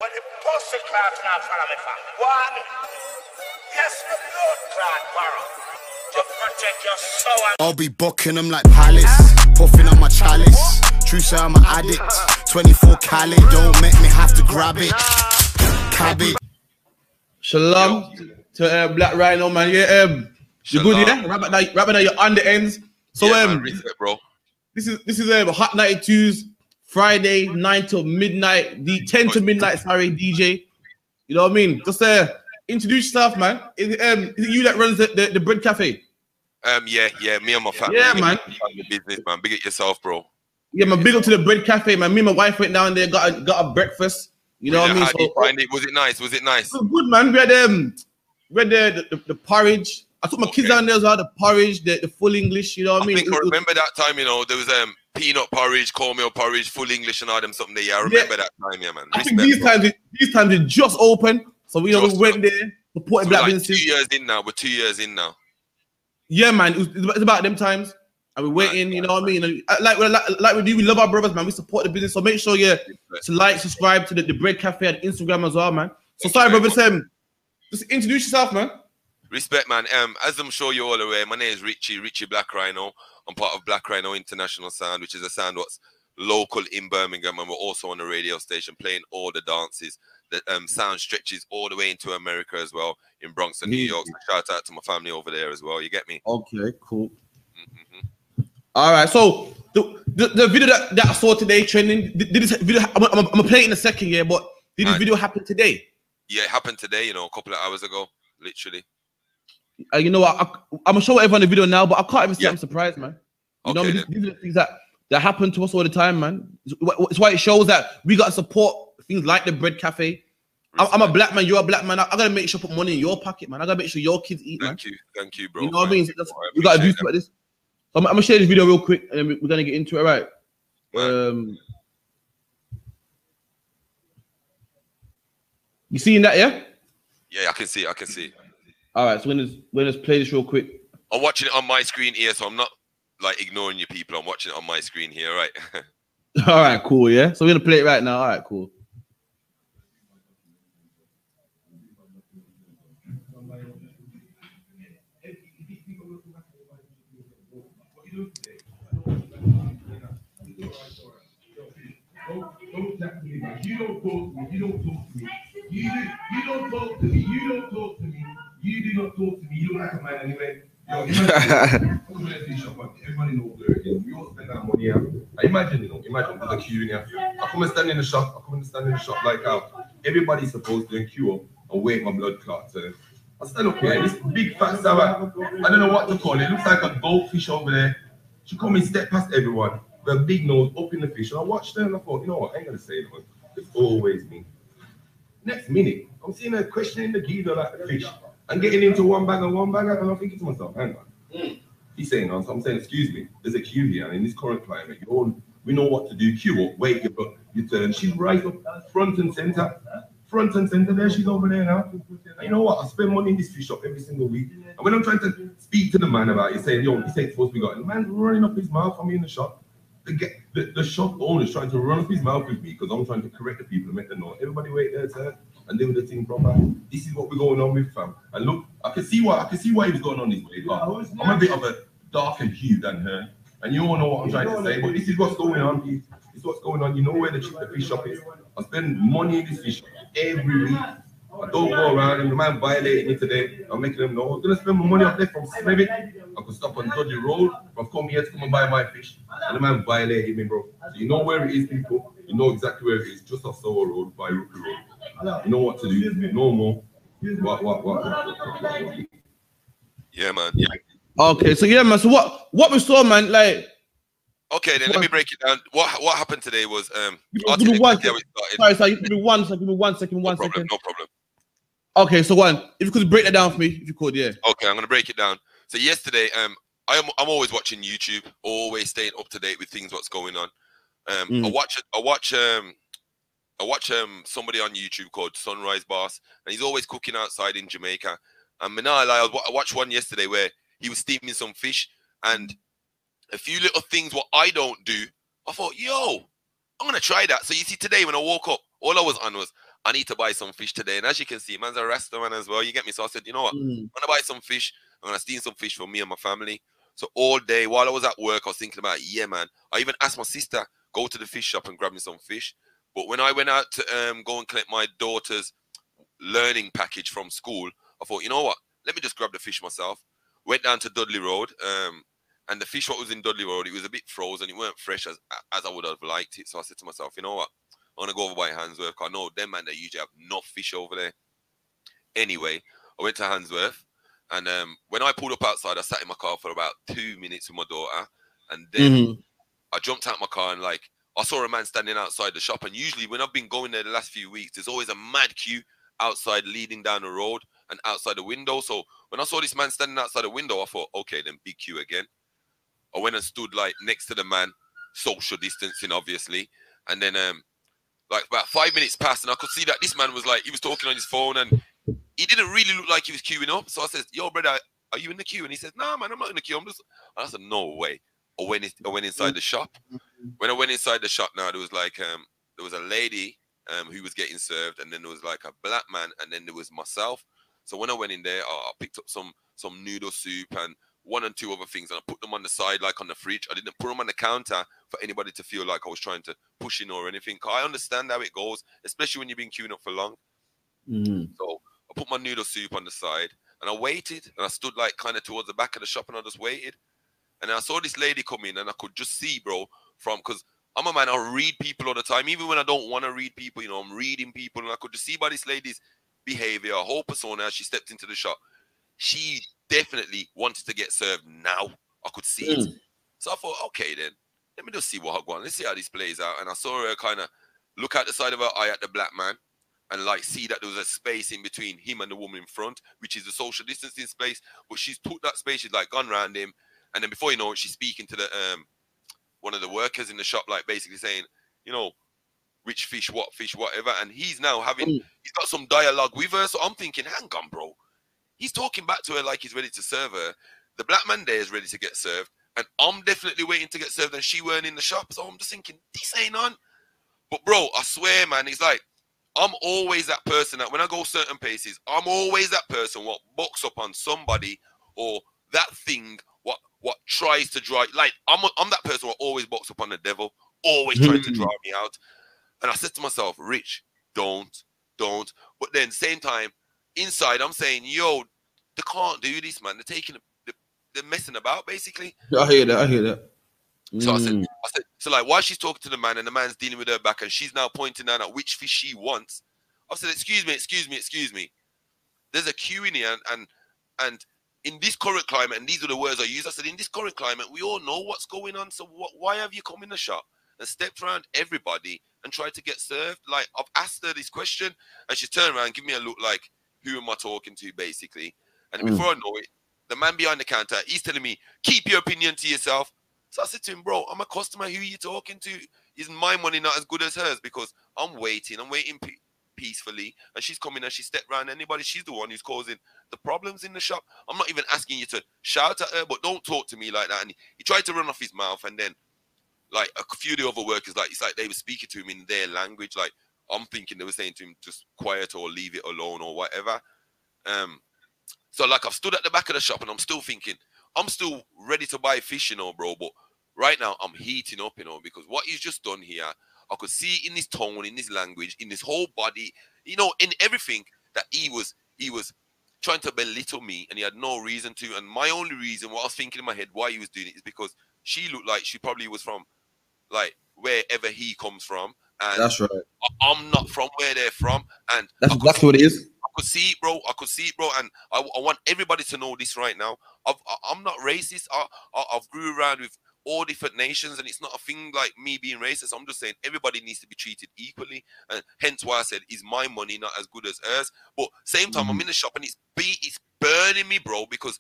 But the pussy clots not follow me for one. Yes, the blood clot borrow. To protect your soul. I'll be booking them like Palace, puffing on my chalice. True say I'm an addict, 24 Cali, don't make me have to grab it. Cabbage. Shalom to Black RHINO, man. Yeah, you good, yeah? Right now you're on the ends. So man, respect, bro. This is Hot 92's Friday 9 till midnight, 10 to midnight. Sorry, DJ. You know what I mean? Just introduce yourself, man. Is it you that runs the bread cafe? Yeah, me and my family. Yeah, man. Business, man. Big it yourself, bro. Yeah, man. Big up to the bread cafe, man. Me and my wife went down there, got a breakfast. You know what I mean? How did you find it? Was it nice? Was it nice? It was good, man. We had the porridge. I took my kids down there as well. The porridge, the full English. You know what I mean? I remember that time. You know, there was peanut porridge, cornmeal porridge, full English, and all them something there. Yeah, I remember that time, yeah, man. I think these times it just opened, so we went there, supported black businesses. 2 years in now. We're 2 years in now. Yeah, man. It's about them times, and we went in. You know what I mean? And like we do, we love our brothers, man. We support the business, so make sure to like, subscribe to the Bread Cafe on Instagram as well, man. So sorry, brothers, just introduce yourself, man. Respect, man. As I'm sure you're all aware, my name is Richie Black RHINO. I'm part of Black RHINO International Sound, which is a sound what's local in Birmingham, and we're also on the radio station playing all the dances. The sound stretches all the way into America as well, in Bronx and New York. So shout out to my family over there as well. You get me? Okay, cool. All right, so the video that I saw today trending, did this video? I'm gonna play it in a second, yeah. But did this video happen today? Yeah, it happened today. You know, a couple of hours ago, literally. You know what? I'm gonna show everyone the video now, but I can't even say I'm surprised, man. You know, these are the things that happen to us all the time, man. It's why it shows that we gotta support things like the Bread Cafe. I'm a black man, you're a black man. I gotta make sure I put money in your pocket, man. I gotta make sure your kids eat, man. Thank you, bro. You know what I mean? We gotta do something like this. So I'm gonna share this video real quick, and then we're gonna get into it, right? You seeing that, yeah? Yeah, I can see it. All right, so we're gonna play this real quick. I'm watching it on my screen here, so I'm not like ignoring you people. I'm watching it on my screen here, right? All right, cool, yeah. So we're gonna play it right now. All right, cool. Don't chat to me, man. You don't talk to me. You don't talk to me. You don't talk to me. You don't talk to me. You do not talk to me. You look like a man anyway. Yo, everybody knows where we all spend our money here. Imagine there's a queue in here. I come and stand in the shop. Like how everybody's supposed to queue up and wait my blood clot. I stand up here, this big fat sour. I don't know what to call it. It looks like a goldfish over there. She come and step past everyone with a big nose up in the fish. And I watched her and I thought, you know what, I ain't gonna say it, but it's always me. Next minute, I'm seeing her questioning the geezer like the fish and getting into one bag, and I'm thinking to myself, hang on. He's saying, so I'm saying, excuse me, there's a queue here, and in this current climate, we know what to do, queue up, wait your turn. She's right up front and center, there she's over there now. And you know what, I spend money in this fish shop every single week, and when I'm trying to speak to the man about it, saying, yo, this ain't supposed to be got, and the man's running up his mouth on me in the shop. The shop owner's trying to run up his mouth with me because I'm trying to correct the people and make them know. Everybody wait their turn and do the thing proper. This is what we're going on with, fam. And look, I can see why he was going on this way. I'm a bit of a darker hue than her, and you all know what I'm trying to say. But this is what's going on. This is what's going on. You know where the fish shop is. I spend money in this fish shop every week. I don't go around and the man violating me today. I'm making them know I'm gonna spend my money up there from Smith. I could stop on Dodgy Road. I've come here to come and buy my fish. And the man violated me, bro. So you know where it is, people. You know exactly where it is. Just off Sower Road by Rookie Road. You know what to do. No more. What? Yeah, man. Yeah. Okay, so yeah, man. So what we saw, man, like. Okay, then let me break it down. What happened today was give me one second. Give me one second. No problem. Okay, so one, if you could break that down for me, if you could, yeah. Okay, I'm gonna break it down. So yesterday, I'm always watching YouTube, always staying up to date with things what's going on. I watch somebody on YouTube called Sunrise Boss, and he's always cooking outside in Jamaica. And I watched one yesterday where he was steaming some fish, and a few little things what I don't do. I thought, yo, I'm gonna try that. So you see, today when I woke up, all I was on was I need to buy some fish today. And as you can see, man's a Rasta man as well. You get me? So I said, you know what? I'm going to buy some fish. I'm going to steal some fish for me and my family. So all day while I was at work, I was thinking about, yeah, man. I even asked my sister, go to the fish shop and grab me some fish. But when I went out to go and collect my daughter's learning package from school, I thought, you know what? Let me just grab the fish myself. Went down to Dudley Road. And the fish what was in Dudley Road, it was a bit frozen. It weren't fresh as I would have liked it. So I said to myself, you know what? I'm going to go over by Handsworth. I know them, man, they usually have no fish over there. Anyway, I went to Handsworth. And when I pulled up outside, I sat in my car for about 2 minutes with my daughter. And then I jumped out my car and, like, I saw a man standing outside the shop. And usually when I've been going there the last few weeks, there's always a mad queue outside leading down the road and outside the window. So when I saw this man standing outside the window, I thought, okay, then big queue again. I went and stood, like, next to the man, social distancing, obviously. And then, like, about 5 minutes passed, and I could see that this man was, like, he was talking on his phone, and he didn't really look like he was queuing up. So I said, yo, brother, are you in the queue? And he said, nah, man, I'm not in the queue. And I said, no way. I went inside the shop. When I went inside the shop now, there was, like, there was a lady who was getting served, and then there was, like, a black man, and then there was myself. So when I went in there, I picked up some noodle soup and one and two other things, and I put them on the side, like on the fridge. I didn't put them on the counter for anybody to feel like I was trying to push in or anything. I understand how it goes, especially when you've been queuing up for long. So I put my noodle soup on the side, and I waited, and I stood, like, kind of towards the back of the shop, and I just waited. And I saw this lady come in, and I could just see, bro, because I'm a man, I read people all the time. Even when I don't want to read people, you know, I'm reading people, and I could just see by this lady's behavior, her whole persona as she stepped into the shop. She definitely wanted to get served now. I could see it. So I thought, okay, then, let me just see what I want. Let's see how this plays out. And I saw her kind of look out the side of her eye at the black man and, like, see that there was a space in between him and the woman in front, which is the social distancing space. But she's took that space, she's, like, gone around him. And then before you know it, she's speaking to the one of the workers in the shop, like, basically saying, you know, which fish, what fish, whatever. And he's now having, he's got some dialogue with her. So I'm thinking, hang on, bro. He's talking back to her like he's ready to serve her. The black man there is ready to get served. And I'm definitely waiting to get served, and she weren't in the shop. So I'm just thinking, this ain't on. But, bro, I swear, man, it's like, I'm always that person that when I go certain places, I'm always that person what bucks up on somebody or that thing what tries to drive. Like, I'm that person what always bucks up on the devil, always trying to drive me out. And I said to myself, Rich, don't. But then, same time, inside, I'm saying, yo, they can't do this, man. They're messing about, basically. I hear that. So I said, so, like, while she's talking to the man and the man's dealing with her back and she's now pointing down at which fish she wants, I said, excuse me. There's a queue in here, and in this current climate, and these are the words I use, I said, in this current climate, we all know what's going on. So why have you come in the shop and stepped around everybody and tried to get served? Like, I've asked her this question, and she turned around and gave me a look like, who am I talking to, basically? And before I know it, the man behind the counter, he's telling me, keep your opinion to yourself. So I said to him, bro, I'm a customer. Who are you talking to? Isn't my money not as good as hers? Because I'm waiting peacefully. And she's coming and she stepped around anybody. She's the one who's causing the problems in the shop. I'm not even asking you to shout at her, but don't talk to me like that. And he tried to run off his mouth. And then, like, a few of the other workers, like, it's like they were speaking to him in their language. Like, I'm thinking they were saying to him, just quiet or leave it alone or whatever. So, like, I've stood at the back of the shop and I'm still thinking, I'm still ready to buy fish, you know, bro. But right now, I'm heating up, you know, because what he's just done here, I could see in his tone, in his language, in his whole body, you know, in everything that he was trying to belittle me, and he had no reason to. And my only reason, what I was thinking in my head, why he was doing it, is because she looked like she probably was from, like, wherever he comes from. And that's right. I'm not from where they're from. And that's exactly what it is. I could see it, bro. And I want everybody to know this right now. I'm not racist. I've grew around with all different nations, and it's not a thing like me being racist. I'm just saying everybody needs to be treated equally, and hence why I said, is my money not as good as hers? But same time, I'm in the shop and it's burning me, bro, because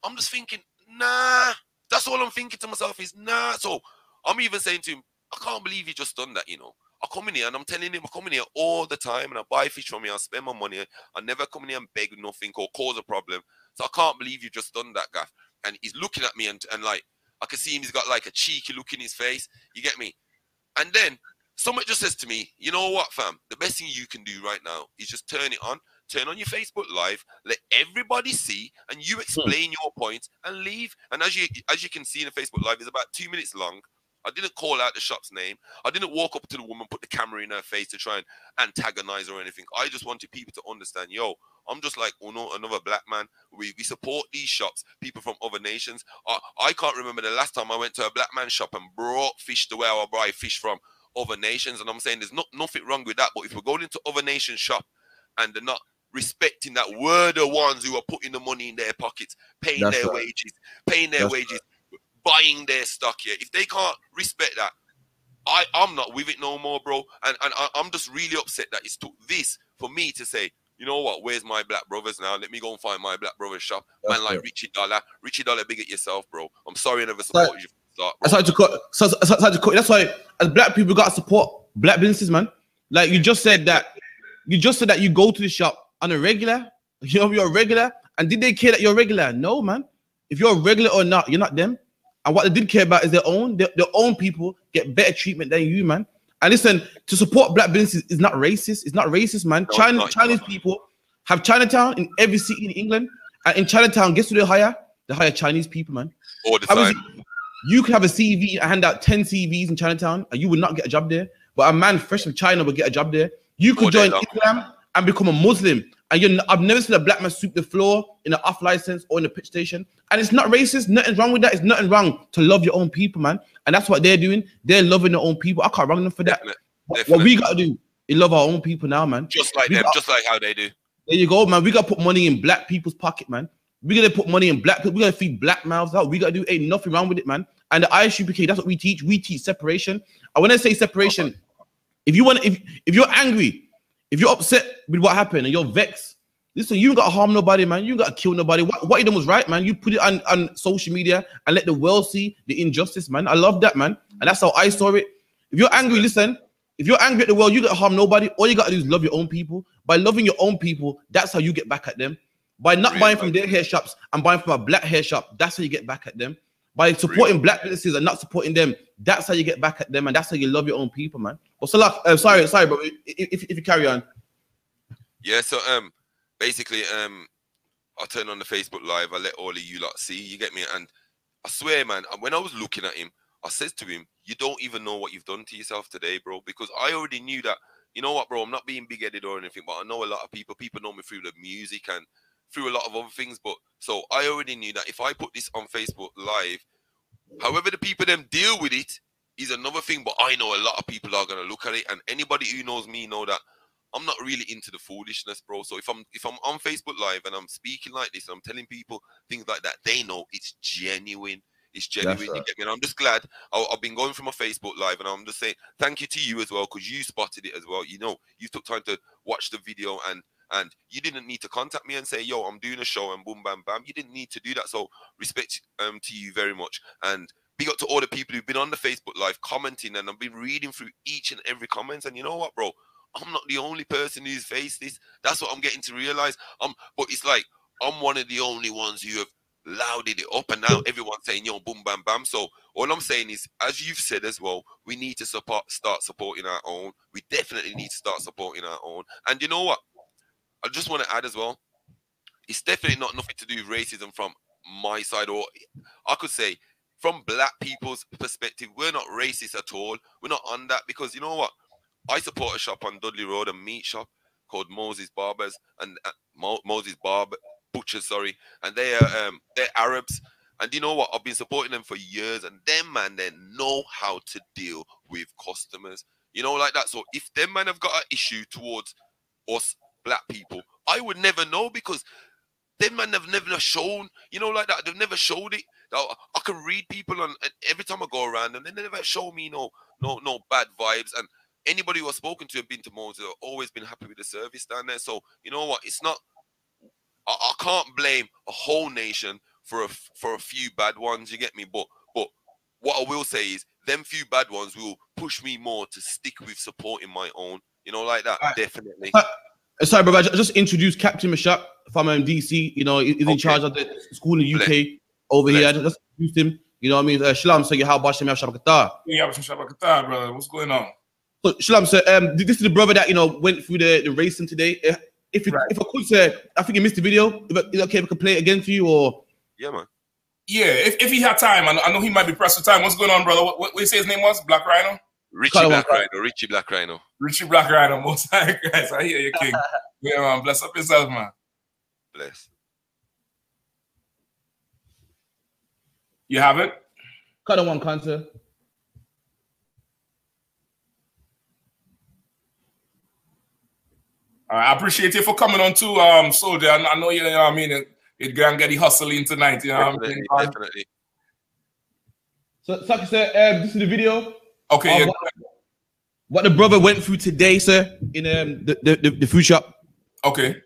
I'm just thinking, nah. That's all I'm thinking to myself is, nah. So I'm even saying to him, I can't believe you just done that, you know. I come in here and I'm telling him, I come in here all the time and I buy fish from you, I spend my money. I never come in here and beg nothing or cause a problem. So I can't believe you just done that, gaff. And he's looking at me and like, I can see him, he's got like a cheeky look in his face. You get me? And then someone just says to me, you know what, fam? The best thing you can do right now is just turn it on. Turn on your Facebook Live, let everybody see, and you explain your points and leave. And as you can see in the Facebook Live, it's about 2 minutes long. I didn't call out the shop's name. I didn't walk up to the woman, put the camera in her face to try and antagonize her or anything. I just wanted people to understand, yo, I'm just like another black man. We support these shops, people from other nations. I can't remember the last time I went to a black man shop and brought fish the way I buy fish from other nations. And I'm saying there's nothing wrong with that. But if we're going into other nations' shop and they're not respecting that, we're the ones who are putting the money in their pockets, paying their wages, buying their stock here. If they can't respect that, I'm not with it no more, bro. And I'm just really upset that it's took this for me to say, you know what, where's my black brothers now? Let me go and find my black brother's shop. Man like Richie Dollar, big at yourself, bro. I'm sorry I never supported you from the start, bro. That's why as black people got to support black businesses, man. Like you just said that you go to the shop on a regular, you know, you're a regular, and did they care that you're a regular? No, man. If you're a regular or not, you're not them. And what they did care about is their own people get better treatment than you, man. And listen, to support black businesses is not racist. It's not racist, man. No, Chinese people have Chinatown in every city in England, and in Chinatown, guess who they hire? They hire Chinese people, man. All the time. You could have a CV and hand out 10 CVs in Chinatown, and you would not get a job there. But a man fresh from China would get a job there. You could join Islam and become a Muslim. And I've never seen a black man sweep the floor in an off license or in a pitch station. And it's not racist. Nothing wrong with that. It's nothing wrong to love your own people, man. And that's what they're doing. They're loving their own people. I can't wrong them for that. What we got to do is love our own people now, man. Just like them, just like how they do. There you go, man. We got to put money in black people's pocket, man. We got to put money in black people. We got to feed black mouths out. We got to do, ain't nothing wrong with it, man. And the ISUPKS, that's what we teach. We teach separation. And when I say separation, if you're angry, if you're upset with what happened and you're vexed, listen, you ain't got to harm nobody, man. You ain't got to kill nobody. What you done was right, man. You put it on social media and let the world see the injustice, man. I love that, man. And that's how I saw it. If you're angry, listen, if you're angry at the world, you got to harm nobody. All you got to do is love your own people. By loving your own people, that's how you get back at them. By not buying from their hair shops and buying from a black hair shop, that's how you get back at them. By supporting black businesses and not supporting them, that's how you get back at them, and that's how you love your own people, man. Well, so sorry, bro. If you carry on. Yeah. So basically, I turn on the Facebook Live. I let all of you lot see. You get me? And I swear, man, when I was looking at him, I said to him, "You don't even know what you've done to yourself today, bro." Because I already knew that. You know what, bro? I'm not being big-headed or anything, but I know a lot of people. People know me through the music and through a lot of other things. But so I already knew that if I put this on Facebook Live, however the people them deal with it is another thing. But I know a lot of people are gonna look at it, and anybody who knows me know that I'm not really into the foolishness, bro. So if I'm on Facebook Live and I'm speaking like this and I'm telling people things like that, they know it's genuine. It's genuine. You get me? And I'm just glad I've been going through my Facebook Live, and I'm just saying thank you to you as well, because you spotted it as well. You know, you took time to watch the video, and you didn't need to contact me and say, yo, I'm doing a show and boom, bam, bam. You didn't need to do that. So respect to you very much. And big up to all the people who've been on the Facebook Live commenting, and I've been reading through each and every comment. And you know what, bro? I'm not the only person who's faced this. That's what I'm getting to realize. But it's like I'm one of the only ones who have louded it up, and now everyone's saying, yo, boom, bam, bam. So all I'm saying is, as you've said as well, we need to start supporting our own. We definitely need to start supporting our own. And you know what? I just want to add as well, it's definitely not nothing to do with racism from my side, or I could say from black people's perspective, we're not racist at all. We're not on that, because you know what? I support a shop on Dudley Road, a meat shop called Moses Barbers and Moses Butchers, sorry, and they're Arabs. And you know what? I've been supporting them for years, and them man, they know how to deal with customers, you know, like that. So if them man have got an issue towards us black people, I would never know, because them man have never shown, you know, like that. They've never showed it. I can read people, and every time I go around them, they never show me no bad vibes. And anybody who I've spoken to have been to Moses have always been happy with the service down there. So you know what? It's not. I can't blame a whole nation for a few bad ones. You get me? But what I will say is, them few bad ones will push me more to stick with supporting my own. You know, like that. Definitely. Sorry, bro. I just introduced Captain Mashak from DC. You know, he's in charge of the school in the UK over here. I just introduced him. You know what I mean? Shalom. So you how Basham Shabakata. Yeah, Shabakata, brother. What's going on? So, Shalom, sir, this is the brother that, you know, went through the racing today. If I could, sir, I think you missed the video. Is it okay if I could play it again for you, or? Yeah, man. Yeah, if he had time, I know he might be pressed for time. What's going on, brother? What you say his name was? Black Rhino? Richie Black Rhino. Richie Black Rhino. Richie Black Rhino. Most high guys, I hear you, King. Yeah, man. Bless up yourself, man. Bless. You have it? Cut on one, cancer. I appreciate you for coming on too, Soldier. I know you know what I mean. It gonna get the hustling tonight, you know what I mean? Definitely. So, sir, this is the video. Okay. Yeah. What the brother went through today, sir, in the food shop. Okay.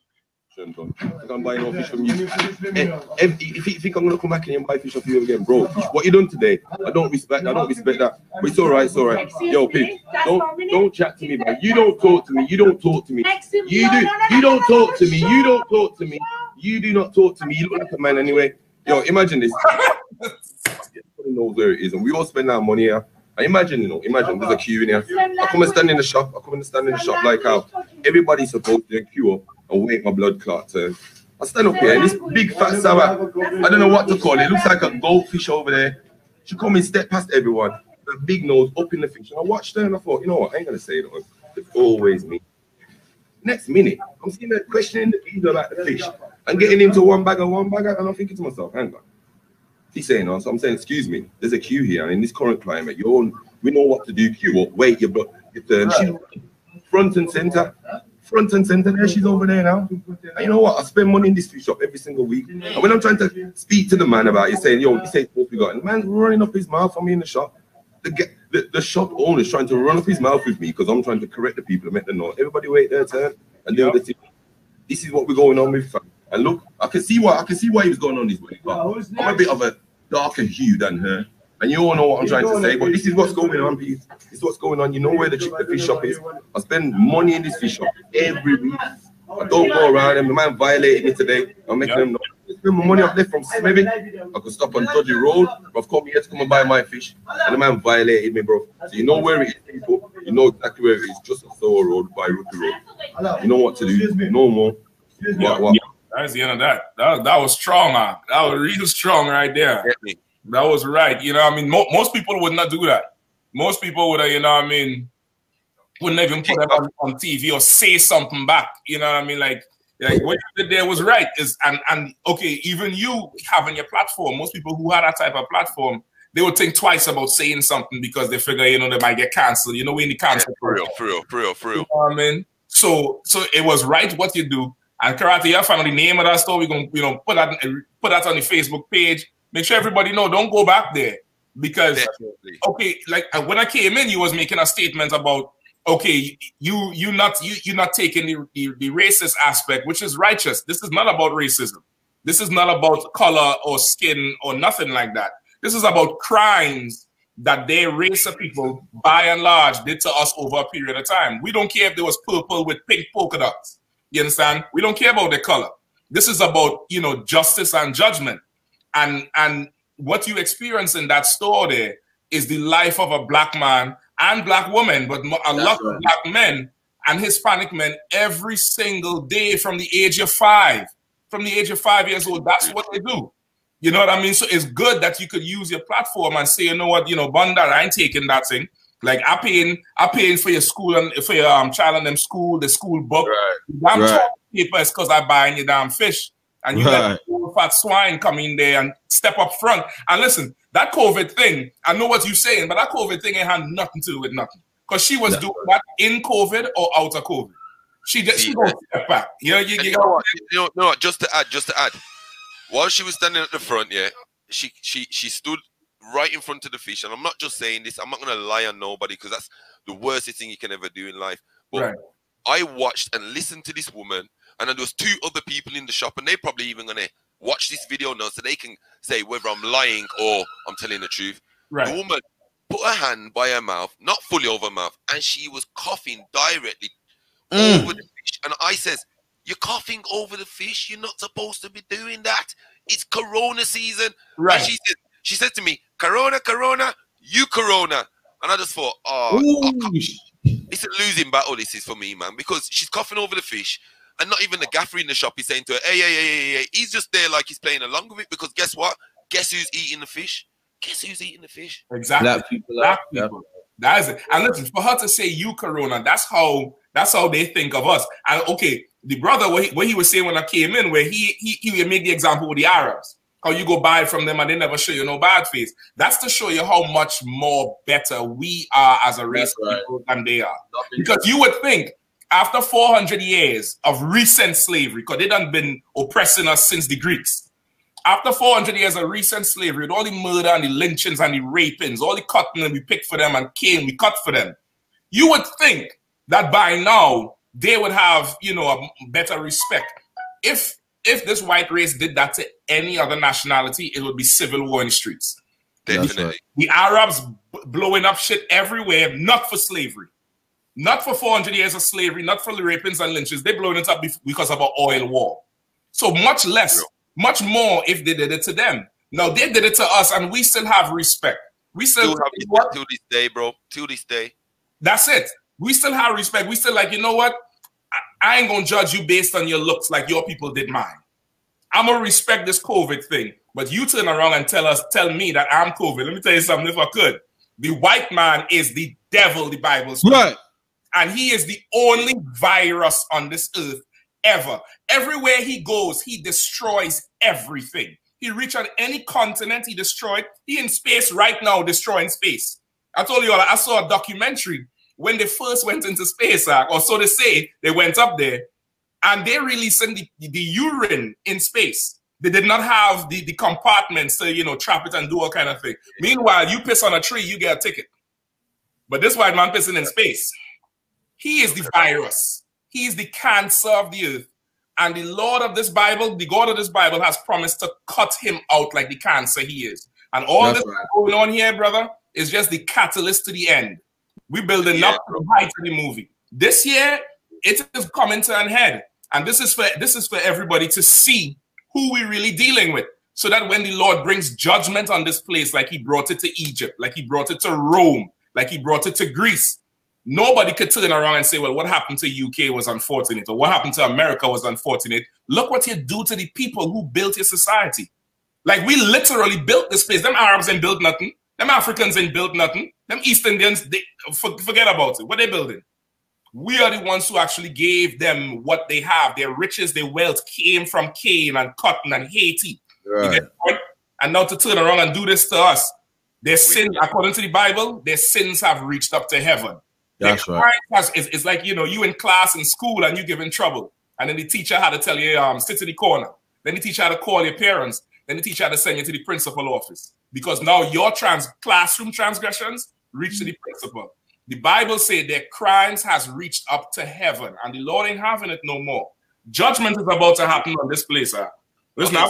I can buy no fish from you. If you think I'm gonna come back and buy fish off you again, bro, what you done today? I don't respect that. But it's all right. It's all right. Yo, Pig, don't chat to me, man. You don't talk to me. You don't talk to me. You don't talk to me. You don't talk to me. You do not talk to me. You look like a man anyway. Yo, imagine this. Everybody knows where it is, and we all spend our money here. And imagine there's a queue in here. I come and stand in the shop. Like how everybody's supposed to queue up and wait my blood clot. I stand up here, and this big fat sour, I don't know what to call it. It looks like a goldfish over there. She come and step past everyone. The big nose up in the fish. And I watched her and I thought, you know what? I ain't gonna say it. It's always me. Next minute, I'm seeing her questioning the people about the fish and getting into one bag, and I'm thinking to myself, hang on. He's saying, so I'm saying, excuse me, there's a queue here, and in this current climate, we know what to do. Queue up, wait your turn. She's front and center. There she's over there now. And you know what? I spend money in this fish shop every single week. And when I'm trying to speak to the man about it, saying, yo, this ain't what we got, and the man's running up his mouth on me in the shop. The shop owner's trying to run up his mouth with me because I'm trying to correct the people and make them know. Everybody wait their turn and do the thing. This is what we're going on with. And look, I can see why he was going on this way. I'm a bit of a darker hue than her. And you all know what I'm trying to say, but this is what's going on, please. This is what's going on. You know where the fish shop is. I spend money in this fish shop every week. I don't go around him. The man violated me today. I'm making them know. I spend my money up there from Smithing. I could stop on Dodgy Road. I've come here to come and buy my fish. And the man violated me, bro. So you know where it is, people. You know exactly where it is. Just a Sower Road by Rookie Road. You know what to do. No more. What? That's the end of that. That was strong, man. That was real strong right there. That was right. You know what I mean? Most people would not do that. Most people would, you know what I mean, wouldn't even put that on TV or say something back. You know what I mean? Like what you did there was right. And okay, even you having your platform, most people who had that type of platform, they would think twice about saying something because they figure, you know, they might get canceled. You know, we need cancel. For real. You know what I mean? So it was right what you do. And Karate, you found the name of that store. We're gonna, you know, put that on the Facebook page. Make sure everybody know. Don't go back there because okay, like when I came in, you was making a statement about okay, you're not taking the racist aspect, which is righteous. This is not about racism. This is not about color or skin or nothing like that. This is about crimes that their race of people, by and large, did to us over a period of time. We don't care if there was purple with pink polka dots. You understand? We don't care about the color. This is about, you know, justice and judgment. And what you experience in that store there is the life of a black man and black woman, but a lot of black men and Hispanic men every single day from the age of 5. From the age of 5 years old, that's what they do. You know what I mean? So it's good that you could use your platform and say, you know what, you know, Bunda, I ain't taking that thing. Like I paying for your school and for your child and them school, the school book. Damn papers because I buying your damn fish. And you let fat swine come in there and step up front. And listen, that COVID thing, I know what you're saying, but that COVID thing ain't had nothing to do with nothing. Because she was doing that in COVID or out of COVID. She gonna step back. You know, just to add. While she was standing at the front, she stood right in front of the fish. And I'm not just saying this, I'm not gonna lie on nobody because that's the worst thing you can ever do in life. But I watched and listened to this woman. And then there was 2 other people in the shop, and they're probably even going to watch this video now so they can say whether I'm lying or I'm telling the truth. The woman put her hand by her mouth, not fully over her mouth, and she was coughing directly over the fish. And I says, you're coughing over the fish? You're not supposed to be doing that. It's Corona season. And she said to me, Corona, you Corona. And I just thought, It's a losing battle, this is for me, man, because she's coughing over the fish, and not even the gaffer in the shop is saying to her, hey. He's just there like he's playing along with it, because guess what? Guess who's eating the fish? Guess who's eating the fish? Exactly. Black people. That is it. And listen, for her to say you Corona, that's how they think of us. And okay, the brother, what he was saying when I came in, where he would make the example with the Arabs. How you go buy from them and they never show you no bad face. That's to show you how much more better we are as a race people than they are. Because you would think after 400 years of recent slavery, because they done been oppressing us since the Greeks. After 400 years of recent slavery, with all the murder and the lynchings and the rapings, all the cotton that we picked for them and cane we cut for them, you would think that by now they would have, you know, a better respect. If this white race did that to any other nationality, it would be civil war in the streets. Definitely. The Arabs blowing up shit everywhere, not for slavery. Not for 400 years of slavery, not for the rapings and lynchings. They're blowing it up because of an oil war. So much less, much more if they did it to them. Now, they did it to us, and we still have respect. We still have respect to this day, bro. To this day. That's it. We still have respect. We still like, you know what? I ain't gonna judge you based on your looks like your people did mine. I'm gonna respect this COVID thing, but you turn around and tell me that I'm COVID. Let me tell you something, if I could. The white man is the devil, the Bible says. Right. And he is the only virus on this earth ever. Everywhere he goes, he destroys everything. He reached on any continent, he destroyed. He in space right now, destroying space. I told you all, I saw a documentary when they first went into space, or so they say, they went up there, and they released the urine in space. They did not have the compartments to, you know, trap it and do all kind of thing. Meanwhile, you piss on a tree, you get a ticket. But this white man pissing in space, he is the virus. He is the cancer of the earth. And the Lord of this Bible, the God of this Bible, has promised to cut him out like the cancer he is. And all this going on here, brother, is just the catalyst to the end. We're building up to the height of the movie. This year, it is coming to an head. And this is for everybody to see who we're really dealing with. So that when the Lord brings judgment on this place, like he brought it to Egypt, like he brought it to Rome, like he brought it to Greece, nobody could turn around and say, well, what happened to UK was unfortunate, or what happened to America was unfortunate. Look what you do to the people who built your society. Like, we literally built this place. Them Arabs ain't built nothing. Them Africans ain't built nothing. Them East Indians, they forget about it. What they building? We are the ones who actually gave them what they have. Their riches, their wealth came from cane and cotton and Haiti. Right. And now to turn around and do this to us, their sin, according to the Bible, their sins have reached up to heaven. That's right. It's like, you know, you in class in school and you give in trouble. And then the teacher had to tell you, sit in the corner. Then the teacher had to call your parents. Then the teacher had to send you to the principal office. Because now your classroom transgressions reach to the principal. The Bible says their crimes has reached up to heaven. And the Lord ain't having it no more. Judgment is about to happen on this place, sir. Listen, I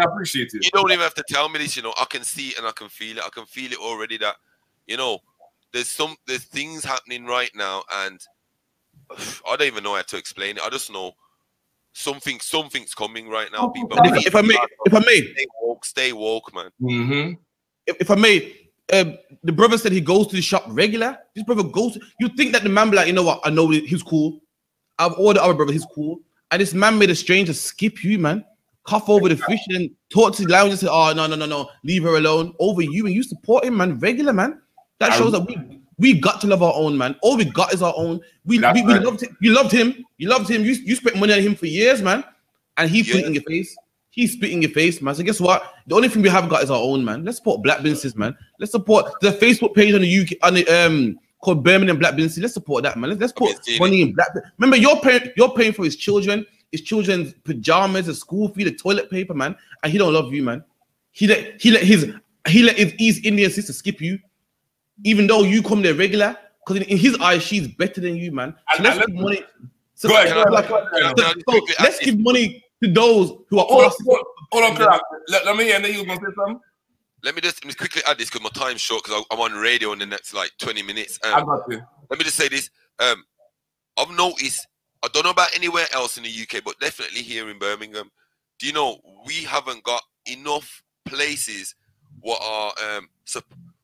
appreciate it. You don't even have to tell me this, you know. I can see it and I can feel it. I can feel it already that, you know, there's things happening right now, and I don't even know how to explain it. I just know something's coming right now, people. If I may, stay woke, man. Mm-hmm. If I may, the brother said he goes to the shop regular. This brother goes. You think that the man be like, you know what? I know he's cool. I've ordered our brother. He's cool. And this man made a stranger skip you, man. Cough over the fish and talk to the lounge and say, oh, no, leave her alone. Over you, and you support him, man, regular, man. That shows that we got to love our own, man. All we got is our own. We loved him. You loved him. You spent money on him for years, man. And he's spitting in your face. He's spitting in your face, man. So guess what? The only thing we have got is our own, man. Let's support black businesses, man. Let's support the Facebook page on the UK, on the called Birmingham Black Businesses. Let's support that, man. Let's put money in black. Remember, you're paying for his children's pajamas, his school fee, the toilet paper, man. And he don't love you, man. He let his East Indian sister skip you, even though you come there regular. Because in his eyes, she's better than you, man. So let's give money. Let's give money to those who are Hold on, crap. Let me hear, and then you gonna say something. Let me just quickly add this because my time's short, because I'm on radio in the next like 20 minutes. I got you. Let me just say this. I've noticed, I don't know about anywhere else in the UK, but definitely here in Birmingham, do you know we haven't got enough places what are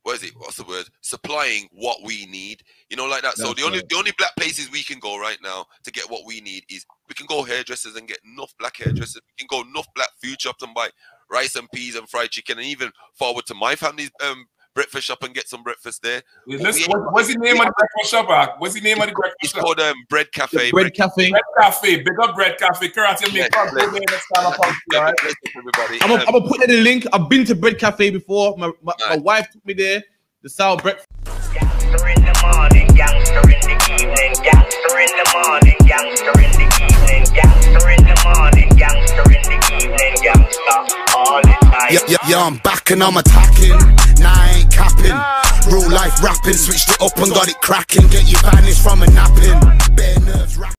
what's the word? Supplying what we need, you know, like that. So the only black places we can go right now to get what we need is we can go hairdressers and get enough black hairdressers. We can go enough black food shops and buy rice and peas and fried chicken, and even forward to my family's breakfast shop and get some breakfast there. Listen, what's the name of the breakfast shop? What's the name of the breakfast shop? It's called Bread Cafe. Bread Cafe. Bread Cafe. Big up Bread Cafe. Everybody. I'm gonna put in the link. I've been to Bread Cafe before. My wife took me there. The sour breakfast. Gangster in the morning, gangster in the evening, gangster in the morning, gangster in the evening, gangster in the morning, gangster in the evening, gangster all the time. Yeah, I'm back and I'm attacking. Nah, I ain't capping. Real life rapping, switched it up and got it cracking. Get you banished from a napping. Bare nerves rapping.